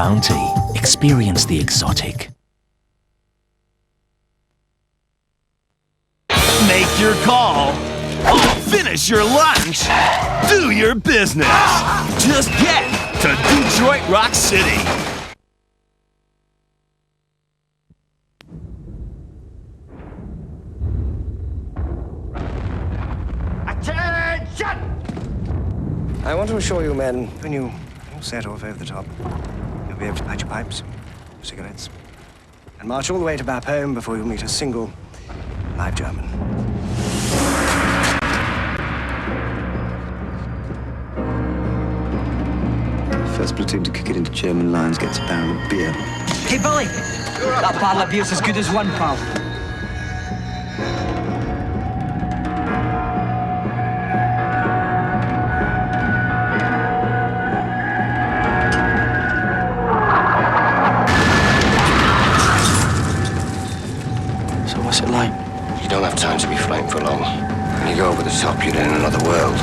bounty. Experience the exotic. Make your call. Finish your lunch. Do your business. Just get to Detroit Rock City. Attention! I want to assure you, men, when you set off over the top, you'll be able to light your pipes, cigarettes, and march all the way to Bapome before you meet a single live German. First platoon to kick it into German lines gets a barrel of beer. Hey, Billy! That bottle of beer's as good as one, pal. So what's it like? You don't have time to be flying for long. When you go over the top, you're in another world.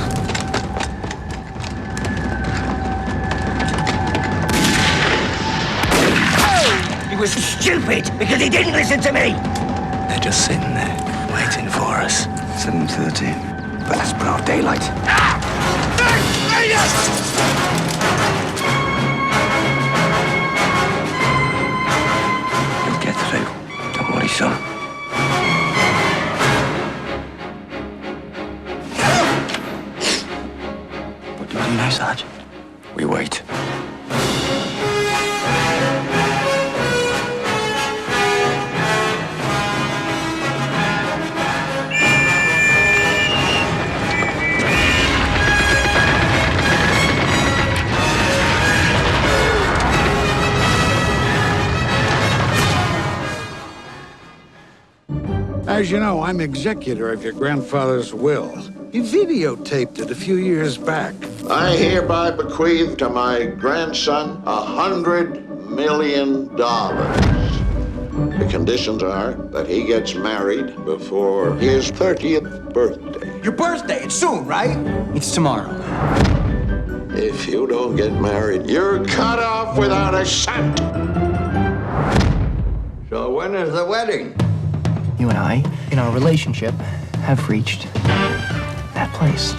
He was stupid because he didn't listen to me! They're just sitting there, waiting for us. 7:30. But that's broad daylight. You'll get through. Don't worry, son. What do we do now, Sergeant? We wait. As you know, I'm executor of your grandfather's will. He videotaped it a few years back. I hereby bequeath to my grandson $100 million. The conditions are that he gets married before his 30th birthday. Your birthday, it's soon, right? It's tomorrow. If you don't get married, you're cut off without a cent. So when is the wedding? You and I, in our relationship, have reached that place.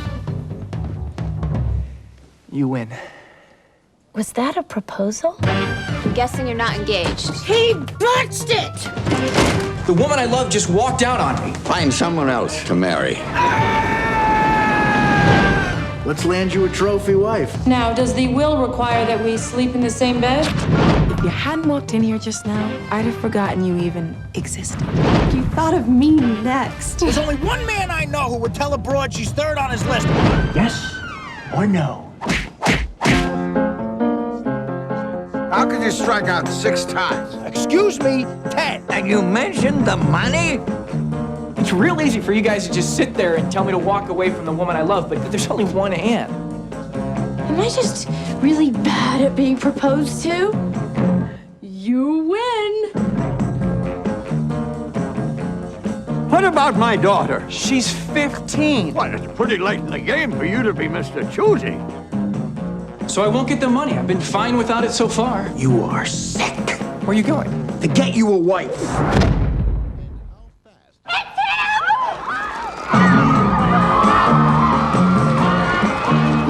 You win. Was that a proposal? I'm guessing you're not engaged. He botched it! The woman I love just walked out on me. Find someone else to marry. Let's land you a trophy wife. Now, does the will require that we sleep in the same bed? If you hadn't walked in here just now, I'd have forgotten you even existed. You thought of me next. There's only one man I know who would tell a broad she's third on his list. Yes or no? How could you strike out 6 times? Excuse me, 10. And you mentioned the money? It's real easy for you guys to just sit there and tell me to walk away from the woman I love, but there's only one Anne. Am I just really bad at being proposed to? You win! What about my daughter? She's 15. Well, it's pretty late in the game for you to be Mr. Choosy. So I won't get the money. I've been fine without it so far. You are sick. Where are you going? To get you a wife.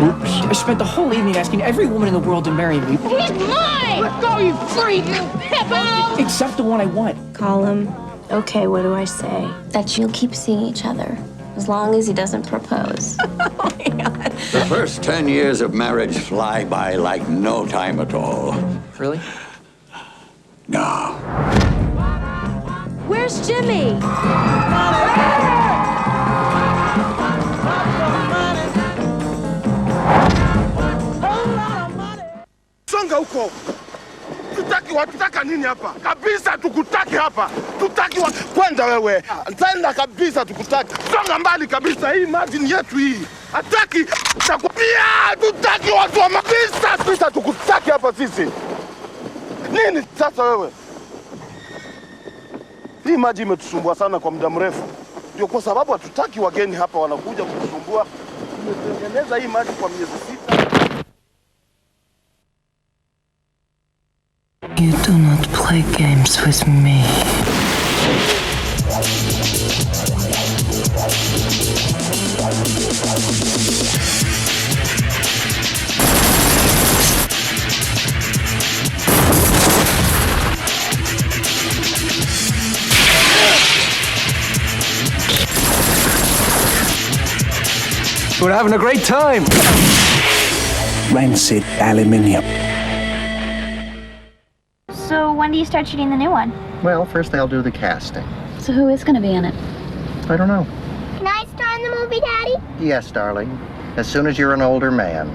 Oops. I spent the whole evening asking every woman in the world to marry me. He's mine! Let go, you freak! Hippo! Except the one I want. Call him. Okay, what do I say? That you'll keep seeing each other, as long as he doesn't propose. Oh my God. The first 10 years of marriage fly by like no time at all. Really? No. Where's Jimmy? Songa huko. Tutaki nini hapa? Kabisa tukutaki hapa. Tutaki kwenda wewe. Nenda kabisa tukutaki. Songa mbali kabisa, hii maji ni yetu hii. Hataki takwambia tutaki watu wa mabisa. Sisi tukutaki hapa sisi. Nini sasa wewe? Hii maji imetusumbua sana kwa muda mrefu. Ndio kwa sababu hatutaki wageni hapa wanakuja kutusumbua. Tumetengeneza hii maji kwa miezi 6. You do not play games with me. We're having a great time. Rancid Aluminium. So when do you start shooting the new one? Well, first they'll do the casting. So who is going to be in it? I don't know. Can I star in the movie, Daddy? Yes, darling. As soon as you're an older man.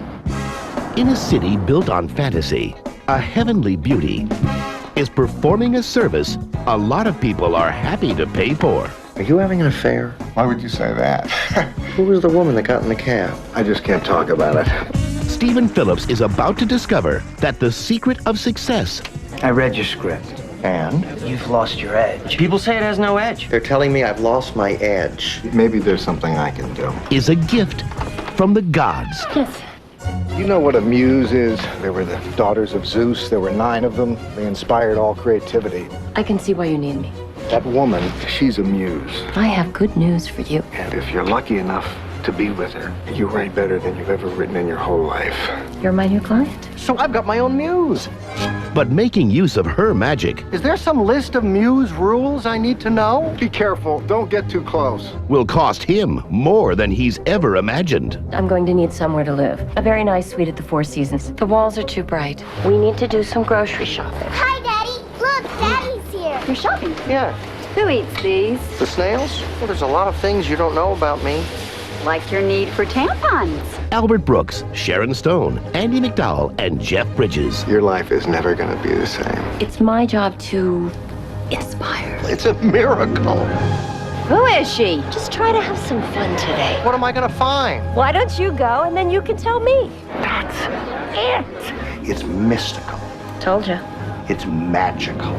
In a city built on fantasy, a heavenly beauty is performing a service a lot of people are happy to pay for. Are you having an affair? Why would you say that? Who was the woman that got in the cab? I just can't talk about it. Stephen Phillips is about to discover that the secret of success. I read your script. And? You've lost your edge. People say it has no edge. They're telling me I've lost my edge. Maybe there's something I can do. Is a gift from the gods. Yes. You know what a muse is? They were the daughters of Zeus. There were 9 of them. They inspired all creativity. I can see why you need me. That woman, she's a muse. I have good news for you. And if you're lucky enough to be with her, you write better than you've ever written in your whole life. You're my new client. So I've got my own muse. But making use of her magic Is there some list of muse rules I need to know? Be careful. Don't get too close. will cost him more than he's ever imagined. I'm going to need somewhere to live. A very nice suite at the Four Seasons. The walls are too bright. We need to do some grocery shopping. Hi, Daddy. Look, Daddy's here. You're shopping? Yeah. Who eats these? The snails? Well, there's a lot of things you don't know about me. Like your need for tampons. Albert Brooks, Sharon Stone, Andy McDowell, and Jeff Bridges. Your life is never going to be the same. It's my job to inspire. It's a miracle. Who is she? Just try to have some fun today. What am I going to find? Why don't you go and then you can tell me? That's it. It's mystical. Told you. It's magical.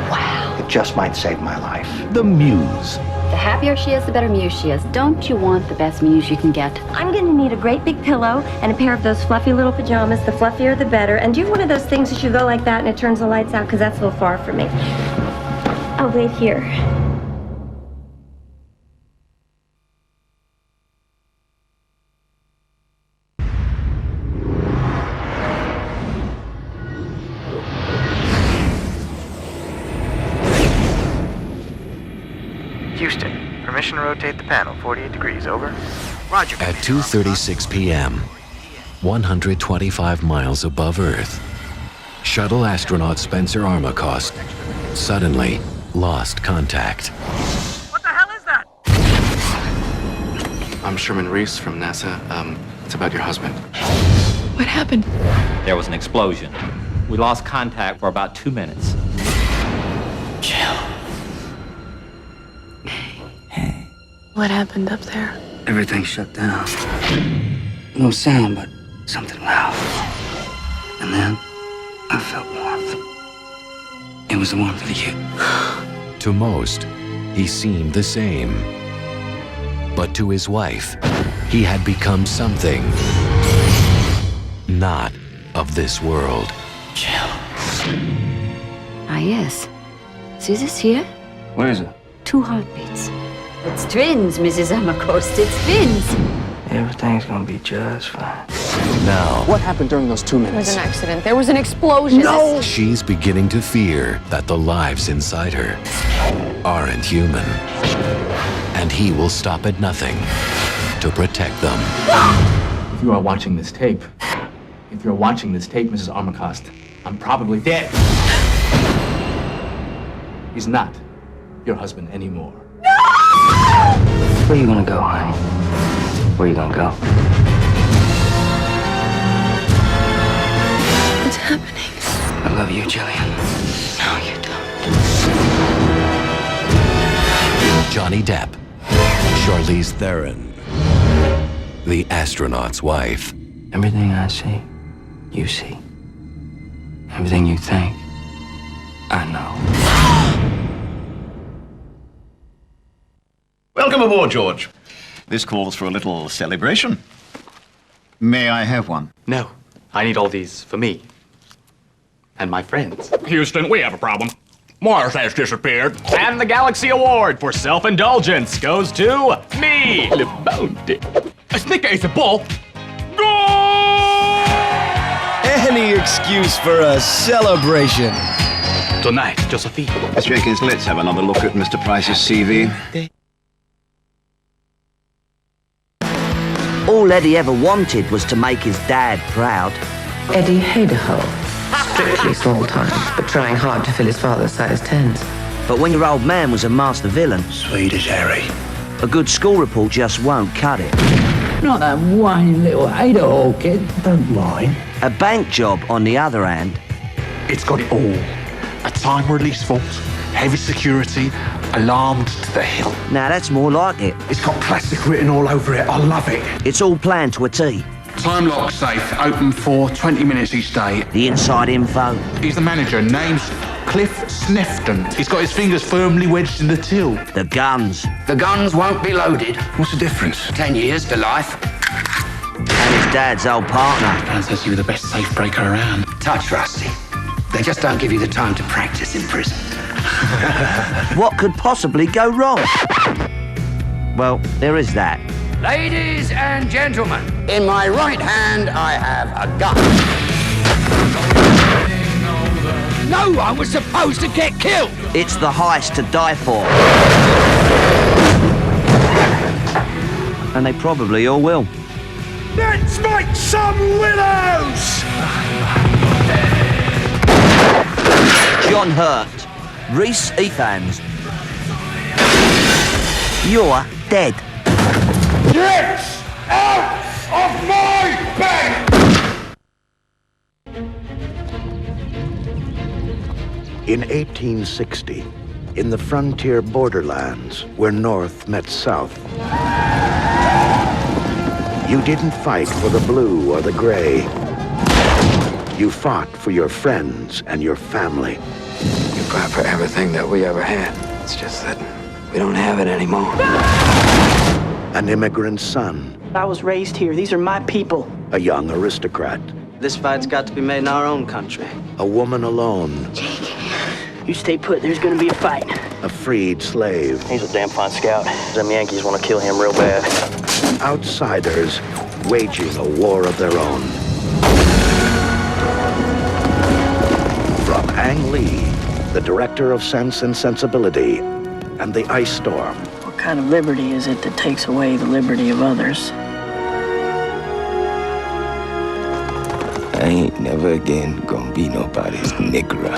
Wow. It just might save my life. The Muse. The happier she is, the better muse she is. Don't you want the best muse you can get? I'm gonna need a great big pillow and a pair of those fluffy little pajamas. The fluffier, the better. And do you have one of those things that you go like that and it turns the lights out? Because that's a little far for me. I'll wait here. Houston, permission to rotate the panel 48 degrees, over. Roger. At 2:36 p.m., 125 miles above Earth, shuttle astronaut Spencer Armacost suddenly lost contact. What the hell is that? I'm Sherman Reese from NASA. It's about your husband. What happened? There was an explosion. We lost contact for about 2 minutes. Chill. What happened up there? Everything shut down. No sound, but something loud. And then I felt warmth. It was the warmth of you. To most, he seemed the same. But to his wife, he had become something not of this world. Chill. Ah, yes. See this here? Where is it? 2 heartbeats. It's twins, Mrs. Armacost. It's twins. Everything's gonna be just fine. Now, What happened during those 2 minutes? There was an accident. There was an explosion. No! she's beginning to fear that the lives inside her aren't human. And he will stop at nothing to protect them. If you are watching this tape, Mrs. Armacost, I'm probably dead. He's not your husband anymore. Where you gonna go, honey? Where you gonna go? What's happening? I love you, Jillian. No, you don't. Johnny Depp, Charlize Theron, the astronaut's wife. Everything I see, you see. Everything you think, I know. Welcome aboard, George. This calls for a little celebration. May I have one? No, I need all these for me. And my friends. Houston, we have a problem. Mars has disappeared. And the Galaxy Award for self-indulgence goes to me. Le Bounty. A snicker is a ball. Any excuse for a celebration. Tonight, Josephine. Miss Jenkins, let's have another look at Mr. Price's CV. All Eddie ever wanted was to make his dad proud. Eddie Haderho. Strictly small times, but trying hard to fill his father's size 10s. But when your old man was a master villain, Swedish Harry. a good school report just won't cut it. Not that whiny little Haderho kid. Don't mind. A bank job, on the other hand, It's got it all. A time release vault, heavy security, alarmed to the hilt. now that's more like it. It's got plastic written all over it. I love it. It's all planned to a T. Time lock safe, open for 20 minutes each day. The inside info. He's the manager, name's Cliff Snefton. He's got his fingers firmly wedged in the till. The guns. The guns won't be loaded. What's the difference? 10 years to life. And his dad's old partner. Dan says you were the best safe breaker around. Touch rusty. They just don't give you the time to practice in prison. What could possibly go wrong? Well, there is that. Ladies and gentlemen, in my right hand I have a gun. No one was supposed to get killed. It's the heist to die for. And they probably all will. Let's make some willows! John Hurt, Reese Ethans. You're dead. Get out of my bed! In 1860, in the frontier borderlands where North met South, you didn't fight for the blue or the gray. You fought for your friends and your family. You fought for everything that we ever had. It's just that we don't have it anymore. An immigrant son, I was raised here. These are my people. a young aristocrat, This fight's got to be made in our own country. a woman alone, You stay put. There's gonna be a fight. a freed slave, He's a damn fine scout. Them Yankees want to kill him real bad. outsiders waging a war of their own. From Ang Lee, the director of Sense and Sensibility, and The Ice Storm, What kind of liberty is it that takes away the liberty of others? I ain't never again gonna be nobody's nigger.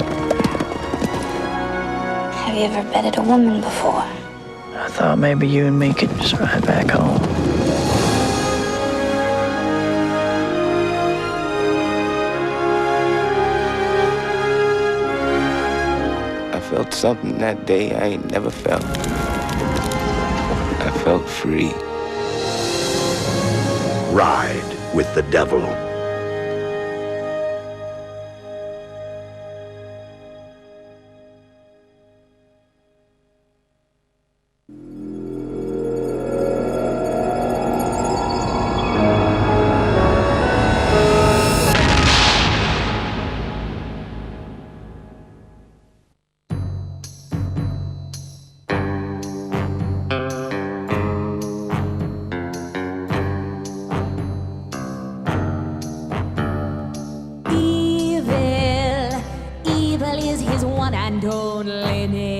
Have you ever betted a woman before? I thought maybe you and me could just ride back home. I felt something that day I ain't never felt. I felt free. Ride with the Devil.